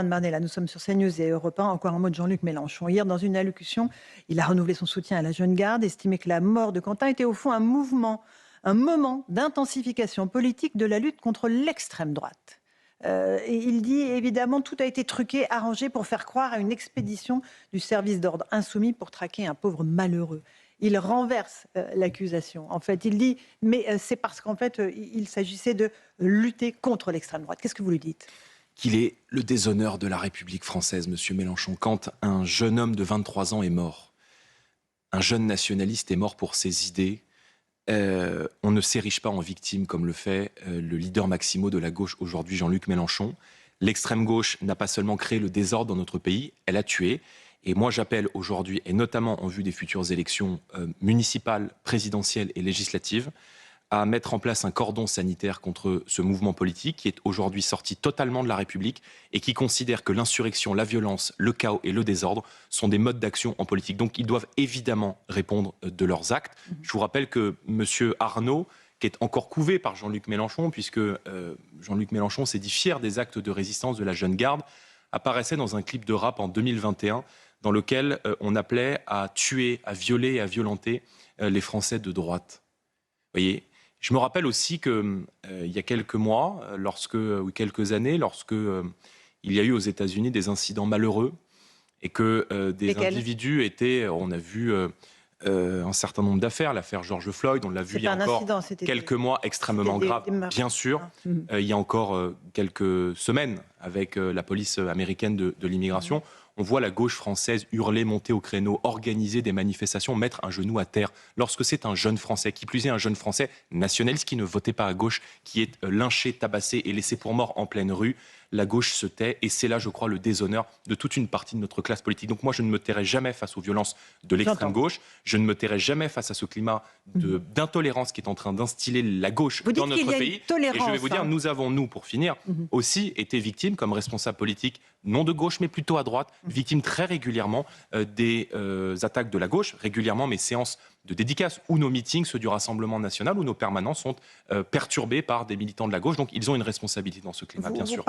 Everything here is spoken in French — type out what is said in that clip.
Marnella, nous sommes sur CNews et Europe 1. Encore un mot de Jean-Luc Mélenchon. Hier, dans une allocution, il a renouvelé son soutien à la jeune garde, estimé que la mort de Quentin était au fond un moment d'intensification politique de la lutte contre l'extrême droite. Et il dit évidemment tout a été truqué, arrangé pour faire croire à une expédition du service d'ordre insoumis pour traquer un pauvre malheureux. Il renverse l'accusation. En fait, il dit mais c'est parce qu'en fait il s'agissait de lutter contre l'extrême droite. Qu'est-ce que vous lui dites ? Qu'il est le déshonneur de la République française, monsieur Mélenchon, quand un jeune homme de 23 ans est mort, un jeune nationaliste est mort pour ses idées, on ne s'érige pas en victime comme le fait le leader maximo de la gauche aujourd'hui, Jean-Luc Mélenchon. L'extrême gauche n'a pas seulement créé le désordre dans notre pays, elle a tué. Et moi j'appelle aujourd'hui, et notamment en vue des futures élections municipales, présidentielles et législatives, à mettre en place un cordon sanitaire contre ce mouvement politique qui est aujourd'hui sorti totalement de la République et qui considère que l'insurrection, la violence, le chaos et le désordre sont des modes d'action en politique. Donc ils doivent évidemment répondre de leurs actes. Je vous rappelle que M. Arnaud, qui est encore couvé par Jean-Luc Mélenchon, puisque Jean-Luc Mélenchon s'est dit fier des actes de résistance de la jeune garde, apparaissait dans un clip de rap en 2021 dans lequel on appelait à tuer, à violer et à violenter les Français de droite. Vous voyez ? Je me rappelle aussi qu'il y a quelques mois, ou quelques années, lorsque il y a eu aux États-Unis des incidents malheureux et que des individus étaient, on a vu un certain nombre d'affaires, l'affaire George Floyd, on l'a vu il y a encore quelques mois, extrêmement grave, bien sûr. Il y a encore quelques semaines, avec la police américaine de l'immigration, on voit la gauche française hurler, monter au créneau, organiser des manifestations, mettre un genou à terre. Lorsque c'est un jeune Français, qui plus est un jeune Français nationaliste qui ne votait pas à gauche, qui est lynché, tabassé et laissé pour mort en pleine rue, la gauche se tait et c'est là, je crois, le déshonneur de toute une partie de notre classe politique. Donc moi, je ne me tairai jamais face aux violences de l'extrême gauche. Je ne me tairai jamais face à ce climat d'intolérance qui est en train d'instiller la gauche dans notre pays. Et je vais vous dire, nous avons, pour finir, aussi été victimes, comme responsables politiques, non de gauche, mais plutôt à droite, victimes très régulièrement des attaques de la gauche. Régulièrement, mes séances de dédicaces ou nos meetings, ceux du Rassemblement national, ou nos permanences sont perturbés par des militants de la gauche. Donc ils ont une responsabilité dans ce climat, bien sûr.